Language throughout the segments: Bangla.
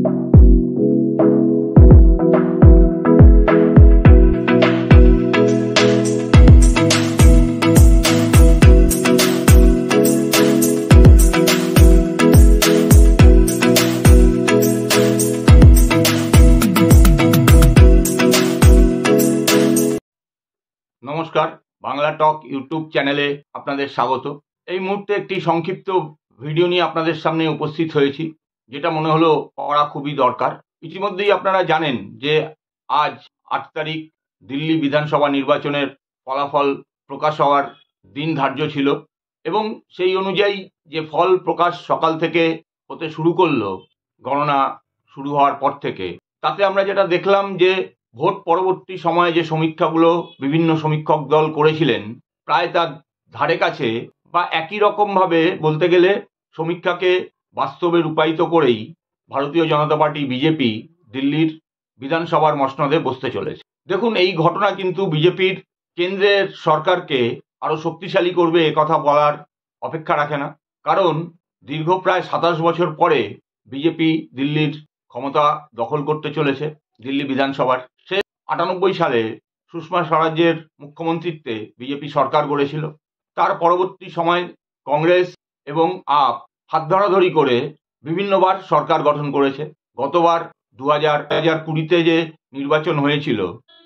নমস্কার, বাংলা টক ইউটিউব চ্যানেলে আপনাদের স্বাগত। এই মুহূর্তে একটি সংক্ষিপ্ত ভিডিও নিয়ে আপনাদের সামনে উপস্থিত হয়েছি, যেটা মনে হলো করা খুবই দরকার। ইতিমধ্যেই আপনারা জানেন যে আজ 8 তারিখ দিল্লি বিধানসভা নির্বাচনের ফলাফল প্রকাশ হওয়ার দিন ধার্য ছিল, এবং সেই অনুযায়ী যে ফল প্রকাশ সকাল থেকে হতে শুরু করলো গণনা শুরু হওয়ার পর থেকে, তাতে আমরা যেটা দেখলাম যে ভোট পরবর্তী সময়ে যে সমীক্ষাগুলো বিভিন্ন সমীক্ষক দল করেছিলেন, প্রায় তার ধারে কাছে বা একই রকমভাবে বলতে গেলে সমীক্ষাকে বাস্তবে রূপায়িত করেই ভারতীয় জনতা পার্টি বিজেপি দিল্লির বিধানসভার মসনদে বসতে চলেছে। দেখুন, এই ঘটনা কিন্তু বিজেপির কেন্দ্রের সরকারকে আরো শক্তিশালী করবে এ কথা বলার অপেক্ষা রাখে না, কারণ দীর্ঘ প্রায় 27 বছর পরে বিজেপি দিল্লির ক্ষমতা দখল করতে চলেছে। দিল্লি বিধানসভার 98 সালে সুষমা স্বরাজের মুখ্যমন্ত্রীত্বে বিজেপি সরকার গড়েছিল। তার পরবর্তী সময় কংগ্রেস এবং আপ হাত ধরাধরি করে বিভিন্নবার সরকার গঠন করেছে। গতবার 2020-তে যে নির্বাচন হয়েছিল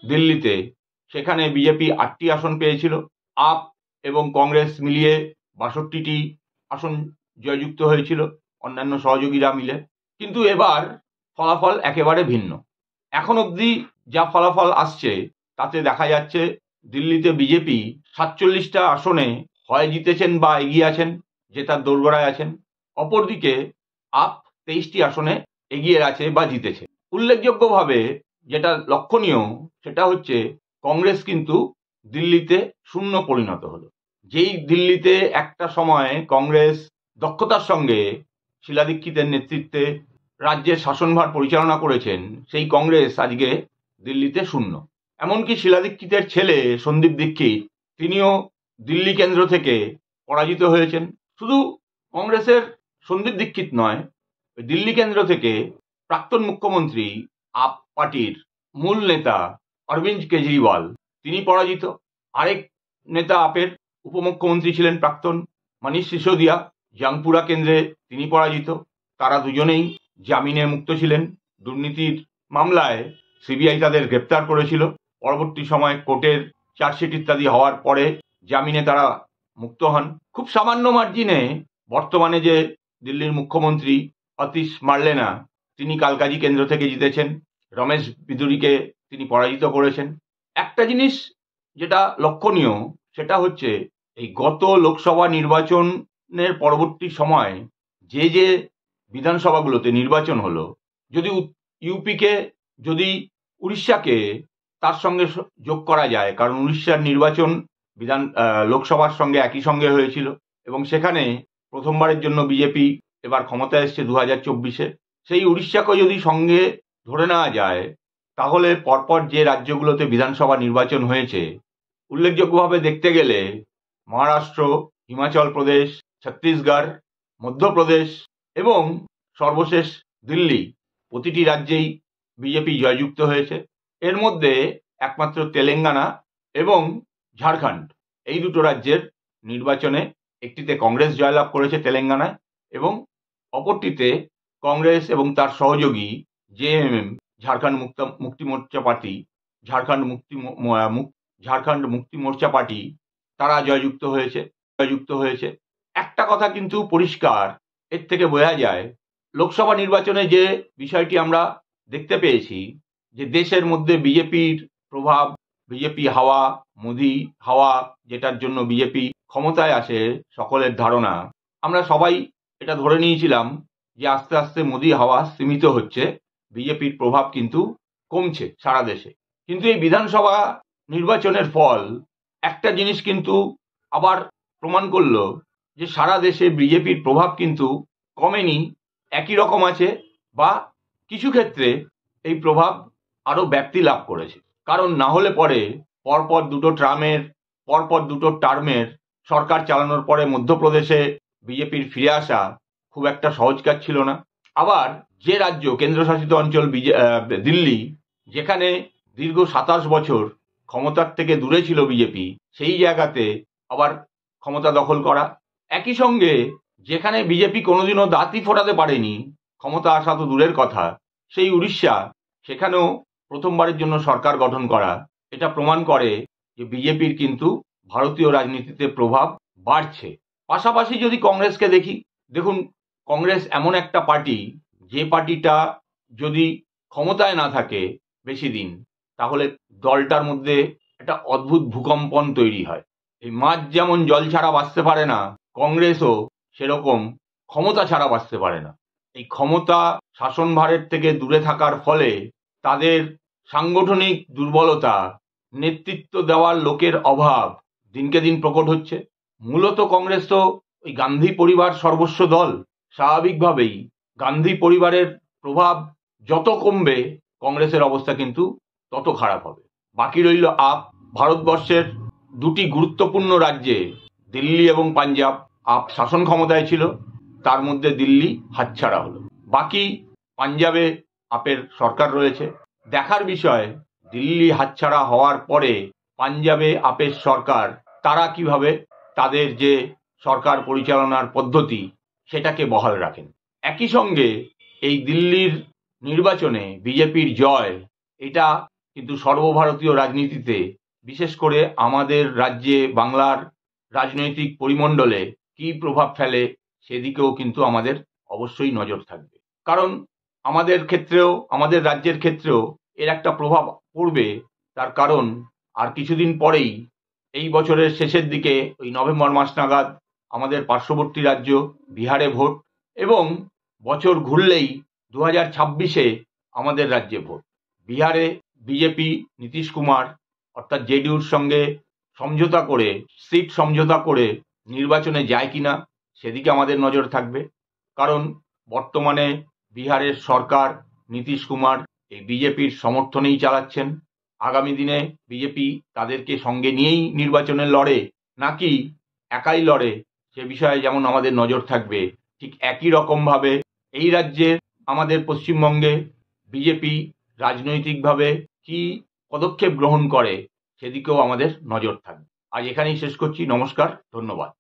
দিল্লিতে, সেখানে বিজেপি 8টি আসন পেয়েছিল, আপ এবং কংগ্রেস মিলিয়ে 62টি আসন জয়যুক্ত হয়েছিল, অন্যান্য সহযোগীরা মিলে। কিন্তু এবার ফলাফল একেবারে ভিন্ন। এখন অবধি যা ফলাফল আসছে তাতে দেখা যাচ্ছে দিল্লিতে বিজেপি 47টা আসনে হয় জিতেছেন বা এগিয়ে আছেন, জেতার দোরগোড়ায় আছেন। অপরদিকে আপ 23টি আসনে এগিয়ে আছে বা জিতেছে। উল্লেখযোগ্যভাবে যেটা লক্ষণীয় সেটা হচ্ছে কংগ্রেস কিন্তু দিল্লিতে শূন্য পরিণত হলো। যেই দিল্লিতে একটা সময় কংগ্রেস দক্ষতার সঙ্গে শীলা দীক্ষিতের নেতৃত্বে রাজ্যের শাসনভার পরিচালনা করেছেন, সেই কংগ্রেস আজকে দিল্লিতে শূন্য। এমনকি শীলা দীক্ষিতের ছেলে সন্দীপ দীক্ষিত, তিনিও দিল্লি কেন্দ্র থেকে পরাজিত হয়েছেন। শুধু কংগ্রেসের সন্দীপ দীক্ষিত নয়, দিল্লি কেন্দ্র থেকে প্রাক্তন মুখ্যমন্ত্রী আপ পার্টির মূল নেতা অরবিন্দ কেজরিওয়াল, তিনি পরাজিত। আরেক নেতা আপের উপমুখ্যমন্ত্রী ছিলেন প্রাক্তন মনীষ সিসোদিয়া, জাংপুরা কেন্দ্রে তিনি পরাজিত। তারা দুজনেই জামিনে মুক্ত ছিলেন। দুর্নীতির মামলায় সিবিআই তাদের গ্রেপ্তার করেছিল। পরবর্তী সময় কোর্টের চার্জশিট ইত্যাদি হওয়ার পরে জামিনে তারা মুক্ত হন। খুব সামান্য মার্জিনে বর্তমানে যে দিল্লির মুখ্যমন্ত্রী অতীশ মার্লেনা, তিনি কালকাজি কেন্দ্র থেকে জিতেছেন। রমেশ বিদুরিকে তিনি পরাজিত করেছেন। একটা জিনিস যেটা লক্ষণীয় সেটা হচ্ছে এই গত লোকসভা নির্বাচনের পরবর্তী সময় যে যে বিধানসভাগুলোতে নির্বাচন হলো, যদি ইউপিকে, যদি উড়িষ্যাকে তার সঙ্গে যোগ করা যায়, কারণ উড়িষ্যার নির্বাচন লোকসভার সঙ্গে একই সঙ্গে হয়েছিল, এবং সেখানে প্রথমবারের জন্য বিজেপি এবার ক্ষমতায় এসছে 2024-এ। সেই উড়িষ্যাকে যদি সঙ্গে ধরে নেওয়া যায়, তাহলে পরপর যে রাজ্যগুলোতে বিধানসভা নির্বাচন হয়েছে, উল্লেখযোগ্যভাবে দেখতে গেলে মহারাষ্ট্র, হিমাচল প্রদেশ, ছত্তিশগড়, মধ্যপ্রদেশ এবং সর্বশেষ দিল্লি, প্রতিটি রাজ্যেই বিজেপি জয়যুক্ত হয়েছে। এর মধ্যে একমাত্র তেলেঙ্গানা এবং ঝাড়খণ্ড, এই দুটো রাজ্যের নির্বাচনে একটিতে কংগ্রেস জয়লাভ করেছে তেলেঙ্গানায়, এবং অপরটিতে কংগ্রেস এবং তার সহযোগী জেএমএম, ঝাড়খণ্ড মুক্তি মোর্চা পার্টি, ঝাড়খণ্ড মুক্তি মোর্চা পার্টি, তারা জয়যুক্ত হয়েছে। একটা কথা কিন্তু পরিষ্কার, এর থেকে বোঝা যায় লোকসভা নির্বাচনে যে বিষয়টি আমরা দেখতে পেয়েছি, যে দেশের মধ্যে বিজেপির প্রভাব, বিজেপি হাওয়া, মোদি হাওয়া, যেটার জন্য বিজেপি ক্ষমতায় আসে সকলের ধারণা, আমরা সবাই এটা ধরে নিয়েছিলাম যে আস্তে আস্তে মোদি হাওয়া সীমিত হচ্ছে, বিজেপির প্রভাব কিন্তু কমছে সারা দেশে। কিন্তু এই বিধানসভা নির্বাচনের ফল একটা জিনিস কিন্তু আবার প্রমাণ করলো যে সারা দেশে বিজেপির প্রভাব কিন্তু কমেনি, একই রকম আছে, বা কিছু ক্ষেত্রে এই প্রভাব আরো ব্যাপ্তি লাভ করেছে। কারণ না হলে পরে পরপর দুটো টার্মের সরকার চালানোর পরে মধ্যপ্রদেশে বিজেপির ফিরে আসা খুব একটা সহজ কাজ ছিল না। আবার যে রাজ্য কেন্দ্রশাসিত অঞ্চল দিল্লি, যেখানে দীর্ঘ 27 বছর ক্ষমতার থেকে দূরে ছিল বিজেপি, সেই জায়গাতে আবার ক্ষমতা দখল করা। একই সঙ্গে যেখানে বিজেপি কোনোদিনও দাঁতই ফোটাতে পারেনি, ক্ষমতা আসা তো দূরের কথা, সেই উড়িষ্যা, সেখানেও প্রথমবারের জন্য সরকার গঠন করা। এটা প্রমাণ করে যে বিজেপির কিন্তু ভারতীয় রাজনীতিতে প্রভাব বাড়ছে। পাশাপাশি যদি কংগ্রেসকে দেখি, দেখুন কংগ্রেস এমন একটা পার্টি, যে পার্টিটা যদি ক্ষমতায় না থাকে বেশি দিন, তাহলে দলটার মধ্যে একটা অদ্ভুত ভূকম্পন তৈরি হয়। এই মাছ যেমন জল ছাড়া বাঁচতে পারে না, কংগ্রেসও সেরকম ক্ষমতা ছাড়া বাঁচতে পারে না। এই ক্ষমতা শাসনভারের থেকে দূরে থাকার ফলে তাদের সাংগঠনিক দুর্বলতা, নেতৃত্ব দেওয়ার লোকের অভাব দিনকে দিন প্রকট হচ্ছে। মূলত কংগ্রেস তো ওই গান্ধী পরিবার সর্বস্ব দল। স্বাভাবিকভাবেই গান্ধী পরিবারের প্রভাব যত কমবে, কংগ্রেসের অবস্থা কিন্তু তত খারাপ হবে। বাকি রইল আপ। ভারতবর্ষের দুটি গুরুত্বপূর্ণ রাজ্যে, দিল্লি এবং পাঞ্জাব, আপ শাসন ক্ষমতায় ছিল, তার মধ্যে দিল্লি হাতছাড়া হলো। বাকি পাঞ্জাবে আপের সরকার রয়েছে। দেখার বিষয়, দিল্লি হাতছাড়া হওয়ার পরে পাঞ্জাবে আপের সরকার, তারা কিভাবে তাদের যে সরকার পরিচালনার পদ্ধতি সেটাকে বহাল রাখেন। একই সঙ্গে এই দিল্লির নির্বাচনে বিজেপির জয়, এটা কিন্তু সর্বভারতীয় রাজনীতিতে, বিশেষ করে আমাদের রাজ্যে বাংলার রাজনৈতিক পরিমণ্ডলে কি প্রভাব ফেলে সেদিকেও কিন্তু আমাদের অবশ্যই নজর থাকবে। কারণ আমাদের ক্ষেত্রেও, আমাদের রাজ্যের ক্ষেত্রেও এর একটা প্রভাব পড়বে। তার কারণ আর কিছুদিন পরেই, এই বছরের শেষের দিকে ওই নভেম্বর মাস নাগাদ আমাদের পার্শ্ববর্তী রাজ্য বিহারে ভোট, এবং বছর ঘুরলেই 2026-এ আমাদের রাজ্যে ভোট। বিহারে বিজেপি নীতিশ কুমার অর্থাৎ জেডিইউর সঙ্গে সমঝোতা করে, সিট সমঝোতা করে নির্বাচনে যায় কিনা সেদিকে আমাদের নজর থাকবে। কারণ বর্তমানে বিহারের সরকার নীতিশ কুমার এই বিজেপির সমর্থনেই চালাচ্ছেন। আগামী দিনে বিজেপি তাদেরকে সঙ্গে নিয়েই নির্বাচনে লড়ে নাকি একাই লড়ে, সে বিষয়ে যেমন আমাদের নজর থাকবে, ঠিক একই রকমভাবে এই রাজ্যে, আমাদের পশ্চিমবঙ্গে বিজেপি রাজনৈতিকভাবে কি পদক্ষেপ গ্রহণ করে সেদিকেও আমাদের নজর থাকবে। আজ এখানেই শেষ করছি। নমস্কার, ধন্যবাদ।